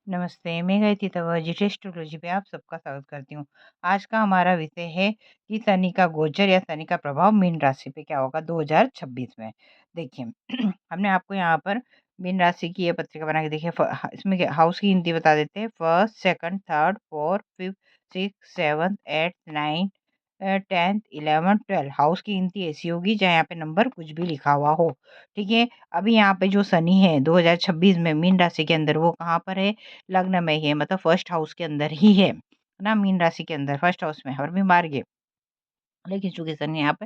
नमस्ते, मैं गायत्री तवाजी एस्ट्रोलॉजी पे आप सबका स्वागत करती हूँ। आज का हमारा विषय है कि शनि का गोचर या शनि का प्रभाव मीन राशि पे क्या होगा 2026 में। देखिए हमने आपको यहाँ पर मीन राशि की ये पत्रिका बना के देखिए इसमें हाउस की गिनती बता देते हैं। First, second, third, fourth, fifth, six, seventh, eighth, ninth, 10th, 11th, 12 house की गिनती ऐसी होगी जहाँ यहाँ पे नंबर कुछ भी लिखा हुआ हो। ठीक है। अभी यहाँ पे जो शनि है 2026 में मीन राशि के अंदर वो कहाँ पर है? लग्न में ही है, मतलब फर्स्ट हाउस के अंदर ही है ना, मीन राशि के अंदर फर्स्ट हाउस में है और भी मार्ग। लेकिन चूंकि शनि यहाँ पे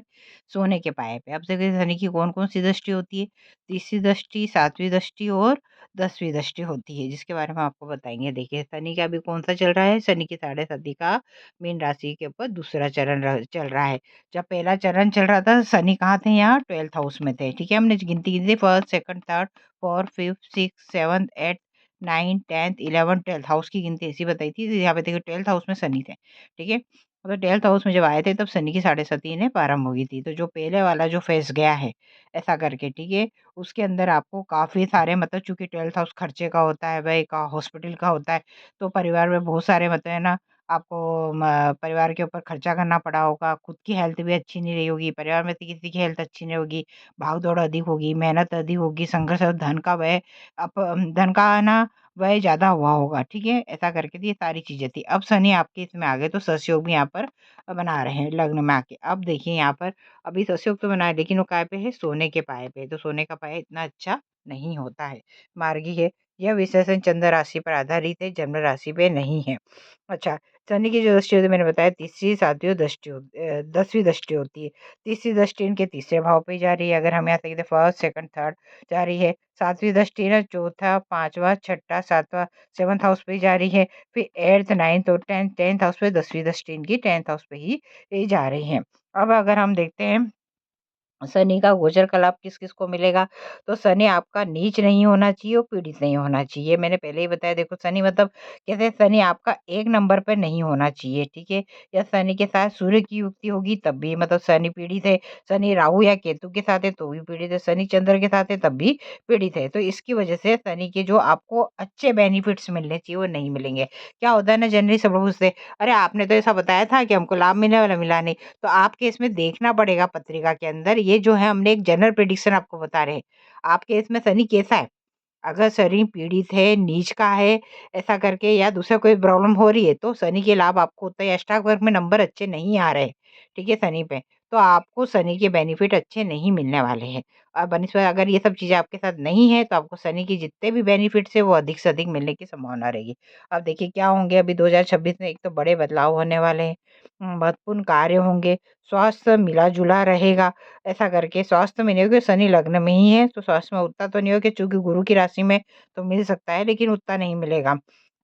सोने के पाए पे, अब देखिए शनि की कौन कौन सी दृष्टि होती है। तीसरी दृष्टि, सातवीं दृष्टि और 10वीं दृष्टि होती है, जिसके बारे में आपको बताएंगे। देखिए शनि का अभी कौन सा चल रहा है, शनि की 6.5 का मीन राशि के ऊपर दूसरा चरण चल रहा है। जब पहला चरण चल रहा था शनि कहाँ थे, यहाँ 12th हाउस में थे। ठीक है, हमने गिनती की थी first, second, third, fourth, fifth, six, seventh, eighth, 9, 10, 11, 12 house की गिनती ऐसी बताई थी। तो यहाँ पे देखिए 12th हाउस में शनि थे। ठीक है, मतलब 12th हाउस में जब आए थे तब शनि की 7.5 इन्हें प्रारंभ हुई थी। तो जो पहले वाला जो फेस गया है ऐसा करके, ठीक है, उसके अंदर आपको काफ़ी सारे, मतलब चूँकि 12th हाउस खर्चे का होता है भाई, का हॉस्पिटल का होता है, तो परिवार में बहुत सारे मतलब है ना, आपको परिवार के ऊपर खर्चा करना पड़ा होगा। खुद की हेल्थ भी अच्छी नहीं रही होगी, परिवार में से किसी की हेल्थ अच्छी नहीं होगी, भाग-दौड़ अधिक होगी, मेहनत अधिक होगी, संघर्ष और धन का व्यय, धन का है ना वह ज़्यादा हुआ होगा। ठीक है, ऐसा करके ये सारी चीज़ें थी। अब शनि आपके इसमें आ गए तो सतयोग भी यहाँ पर बना रहे हैं लग्न में आके। अब देखिए यहाँ पर अभी सतयोग तो बना है, लेकिन वो काय पे है, सोने के पाए पे। तो सोने का पाया इतना अच्छा नहीं होता है, मार्गी है। यह विशेषण चंद्र राशि पर आधारित है, जन्म राशि पे नहीं है। अच्छा, शनि की जो दृष्टि होती है मैंने बताया, तीसरी, सातवीं और 10वीं दृष्टि होती है। तीसरी दृष्टि इनके तीसरे भाव पे जा रही है। अगर हम यहाँ से फर्स्ट, सेकंड, थर्ड जा रही है। सातवीं दृष्टि ना चौथा, पांचवा, छठा, सातवां, 7th हाउस पे जा रही है। फिर 8th, 9th और 10th हाउस पे 10वीं दृष्टि इनकी 10th हाउस पे ही ये जा रही है। अब अगर हम देखते हैं शनि का गोचर का लाभ किस किस को मिलेगा, तो शनि आपका नीच नहीं होना चाहिए और पीड़ित नहीं होना चाहिए। मैंने पहले ही बताया, देखो शनि मतलब कहते हैं शनि आपका एक नंबर पर नहीं होना चाहिए। ठीक है, या शनि के साथ सूर्य की युक्ति होगी तब भी मतलब शनि पीड़ित है। शनि राहु या केतु के साथ है तो भी पीड़ित है। शनि चंद्र के साथ है तब भी पीड़ित है। तो इसकी वजह से शनि के जो आपको अच्छे बेनिफिट्स मिलने चाहिए वो नहीं मिलेंगे। क्या होता है ना, जनरली सब लोग पूछते हैं, अरे आपने तो ऐसा बताया था कि हमको लाभ मिलने वाला, मिला नहीं। तो आपके इसमें देखना पड़ेगा पत्रिका के अंदर, ये जो है हमने एक जनरल प्रेडिक्शन आपको बता रहे हैं। आपके इसमें शनि कैसा है, अगर शनि पीड़ित है, नीच का है, ऐसा करके या दूसरा कोई प्रॉब्लम हो रही है, तो शनि के लाभ आपको होता है। स्टॉक वर्क में नंबर अच्छे नहीं आ रहे, ठीक है, शनि पे, तो आपको शनि के बेनिफिट अच्छे नहीं मिलने वाले हैं। और बनिस्पत अगर ये सब चीज़ें आपके साथ नहीं है तो आपको शनि के जितने भी बेनिफिट्स है वो अधिक से अधिक मिलने की संभावना रहेगी। अब देखिए क्या होंगे अभी 2026 में, एक तो बड़े बदलाव होने वाले हैं, महत्वपूर्ण कार्य होंगे, स्वास्थ्य मिला-जुला रहेगा, ऐसा करके स्वास्थ्य में नहीं होगा, शनि लग्न में ही है तो स्वास्थ्य में उतना तो नहीं होगा, चूँकि गुरु की राशि में तो मिल सकता है लेकिन उतना नहीं मिलेगा।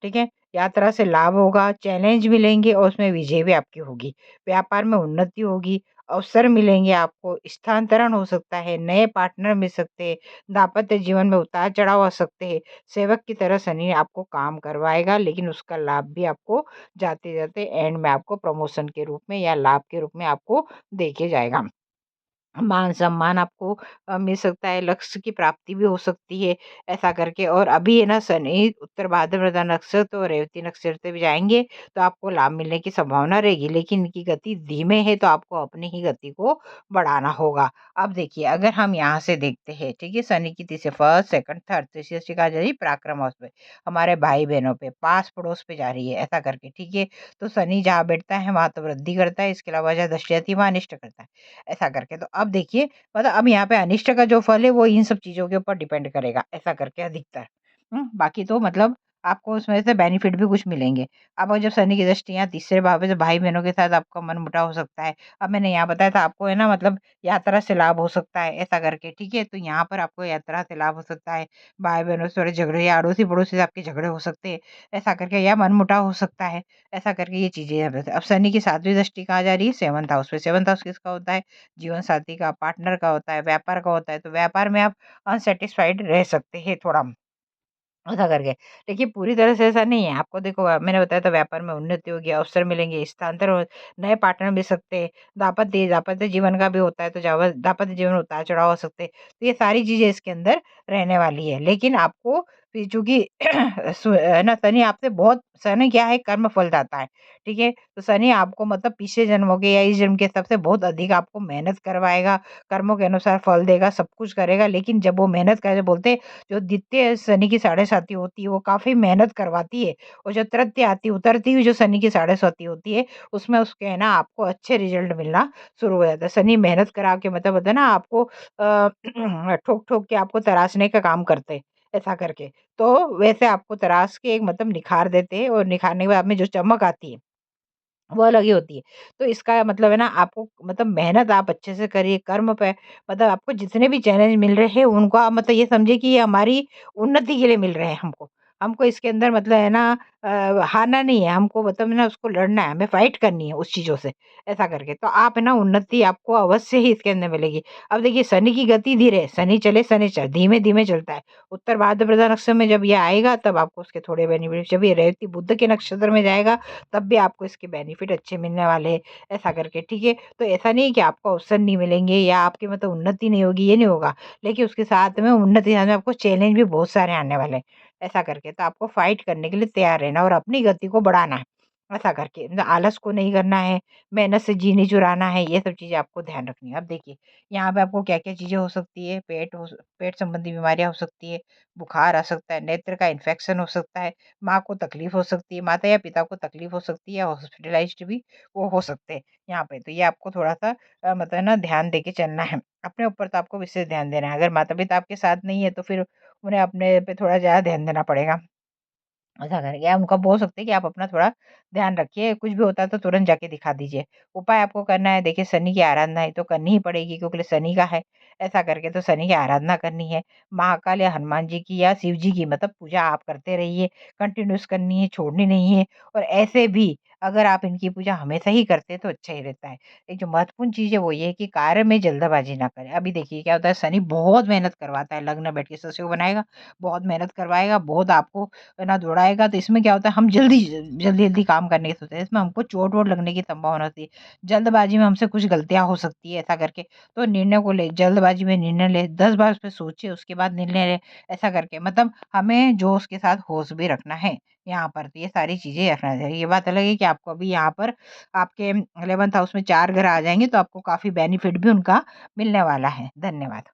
ठीक है? यात्रा से लाभ होगा, चैलेंज मिलेंगे और उसमें विजय भी आपकी होगी। व्यापार में उन्नति होगी, अवसर मिलेंगे आपको, स्थानांतरण हो सकता है, नए पार्टनर मिल सकते हैं, दाम्पत्य जीवन में उतार-चढ़ाव आ सकते हैं। सेवक की तरह शनि आपको काम करवाएगा, लेकिन उसका लाभ भी आपको जाते-जाते एंड में आपको प्रमोशन के रूप में या लाभ के रूप में आपको देके जाएगा। मान-सम्मान आपको मिल सकता है, लक्ष्य की प्राप्ति भी हो सकती है, ऐसा करके। और अभी है ना शनि उत्तर भाद्रपदा नक्षत्र और रेवती नक्षत्र पे भी जाएँगे, तो आपको लाभ मिलने की संभावना रहेगी, लेकिन इनकी गति धीमे है, तो आपको अपनी ही गति को बढ़ाना होगा। अब देखिए, अगर हम यहाँ से देखते हैं, ठीक है, शनि की तीसरे फर्स्ट, सेकंड, थर्ड तीसरी दृष्टि कहाँ जा रही है? पराक्रम हाउस पे, हमारे भाई-बहनों पे, पास-पड़ोस पे जा रही है, ऐसा करके, ठीक है। तो शनि जहाँ बैठता है, वहाँ तो वृद्धि करता है, इसके अलावा जहाँ दृष्टि आती है, वहाँ अनिष्ट करता है। ऐसा करके तो अब देखिए, मतलब अब यहाँ पे अनिष्ट का जो फल है वो इन सब चीज़ों के ऊपर डिपेंड करेगा, ऐसा करके अधिकतर। बाकी तो मतलब आपको उसमें से बेनिफिट भी कुछ मिलेंगे। अब जब शनि की दृष्टि यहाँ तीसरे भाव पे, तो भाई-बहनों के साथ आपका मनमुटाव हो सकता है। अब मैंने यहाँ बताया था आपको है ना, मतलब यात्रा से लाभ हो सकता है, ऐसा करके, ठीक है? तो यहाँ पर आपको यात्रा से लाभ हो सकता है, भाई-बहनों से थोड़े झगड़े या अड़ोसी-पड़ोसी से आपके झगड़े हो सकते हैं, ऐसा करके, या मनमुटाव हो सकता है, ऐसा करके ये चीज़ें यहाँ पे। अब शनि की 7वीं दृष्टि कहाँ जा रही है? 7th हाउस पे। 7th हाउस किसका होता है? जीवन साथी का, पार्टनर का होता है, व्यापार का होता है, तो व्यापार में आप अनसैटिस्फाइड रह सकते हैं थोड़ा, ऐसा करके। देखिए पूरी तरह से ऐसा नहीं है, आपको देखो मैंने बताया था व्यापार में उन्नति होगी, अवसर मिलेंगे, स्थानांतर हो, नए पार्टनर मिल सकते हैं, दाम्पत्य जीवन का भी होता है तो दाम्पत्य जीवन में उतार-चढ़ाव हो सकते हैं। तो ये सारी चीज़ें इसके अंदर रहने वाली है। लेकिन आपको फिर चूँकि है ना, शनि आपसे बहुत, शनि क्या है, कर्म फल दाता है, ठीक है? तो शनि आपको मतलब पिछले जन्मों के या इस जन्म के हिसाब से बहुत अधिक आपको मेहनत करवाएगा, कर्मों के अनुसार फल देगा, सब कुछ करेगा। लेकिन जब वो मेहनत करे, बोलते हैं जो द्वितीय शनि की साढ़े साती होती है, वो काफ़ी मेहनत करवाती है, और जो तृतीय आती उतरती हुई जो शनि की साढ़े साती होती है, उसमें उसके है ना आपको अच्छे रिज़ल्ट मिलना शुरू हो जाता है। शनि मेहनत करा के मतलब होता है ना आपको ठोक-ठोक के आपको तराशने का काम करते हैं, ऐसा करके। तो वैसे आपको तराश के एक मतलब निखार देते हैं, और निखारने के बाद में जो चमक आती है, वो अलग ही होती है। तो इसका मतलब है ना आपको मतलब मेहनत आप अच्छे से करिए, कर्म पे मतलब आपको जितने भी चैलेंज मिल रहे हैं उनको आप मतलब ये समझिए कि ये हमारी उन्नति के लिए मिल रहे हैं हमको। हमको इसके अंदर मतलब है ना हारना नहीं है, हमको मतलब है ना उसको लड़ना है, हमें फाइट करनी है उस चीज़ों से, ऐसा करके। तो आप है ना उन्नति आपको अवश्य ही इसके अंदर मिलेगी। अब देखिए शनि की गति धीरे है, शनि चले शनिचर, धीमे-धीमे चलता है। उत्तर भाद्रपदा नक्षत्र में जब ये आएगा तब आपको उसके थोड़े बेनिफिट, जब ये रेवती बुध के नक्षत्र में जाएगा तब भी आपको इसके बेनिफिट अच्छे मिलने वाले हैं, ऐसा करके, ठीक है? तो ऐसा नहीं है कि आपको अवसर नहीं मिलेंगे या आपकी मतलब उन्नति नहीं होगी, ये नहीं होगा। लेकिन उसके साथ में उन्नति के साथ में आपको चैलेंज भी बहुत सारे आने वाले हैं, ऐसा करके। तो आपको फाइट करने के लिए तैयार रहना और अपनी गति को बढ़ाना है, ऐसा करके। मतलब आलस को नहीं करना है, मेहनत से जी नहीं चुराना है, ये सब चीज़ें आपको ध्यान रखनी है। अब देखिए, यहाँ पे आपको क्या-क्या चीज़ें हो सकती है, पेट संबंधी बीमारियाँ हो सकती है, बुखार आ सकता है, नेत्र का इन्फेक्शन हो सकता है, माँ को तकलीफ हो सकती है, माता या पिता को तकलीफ हो सकती है, या हॉस्पिटलाइज़्ड भी वो हो सकते हैं यहाँ पे। तो ये आपको थोड़ा-सा मतलब है ना ध्यान देके चलना है। अपने ऊपर तो आपको विशेष ध्यान देना है। अगर माता-पिता आपके साथ नहीं है तो फिर उन्हें अपने पे थोड़ा ज़्यादा ध्यान देना पड़ेगा। ऐसा करके आप उनको बोल सकते हैं कि आप अपना थोड़ा ध्यान रखिए, कुछ भी होता है तो तुरंत जाके दिखा दीजिए। उपाय आपको करना है, देखिए शनि की आराधना है तो करनी ही पड़ेगी क्योंकि शनि का है, ऐसा करके तो शनि की आराधना करनी है। महाकाल या हनुमान जी की या शिव जी की मतलब पूजा आप करते रहिए, कंटिन्यूअस करनी है, छोड़नी नहीं है। और ऐसे भी अगर आप इनकी पूजा हमेशा ही करते हैं तो अच्छा ही रहता है। एक जो महत्वपूर्ण चीज़ है वो ये है कि कार्य में जल्दबाज़ी ना करें। अभी देखिए क्या होता है, शनि बहुत मेहनत करवाता है, लग्न बैठ के ससुर बनाएगा, बहुत मेहनत करवाएगा, बहुत आपको ना दौड़ाएगा, तो इसमें क्या होता है, हम जल्दी-जल्दी काम करने की सोचते हैं, इसमें हमको चोट-वोट लगने की संभावना होती है। जल्दबाजी में हमसे कुछ गलतियाँ हो सकती है, ऐसा करके। तो निर्णय को ले जल्दबाजी में निर्णय लें, 10 बार उस पे सोचिए उसके बाद निर्णय लें, ऐसा करके। मतलब हमें जोश के साथ होश भी रखना है यहाँ पर, तो ये सारी चीज़ें रखना चाहिए। ये बात अलग है कि आपको अभी यहाँ पर आपके 11th हाउस में 4 ग्रह आ जाएँगे तो आपको काफ़ी बेनिफिट भी उनका मिलने वाला है। धन्यवाद।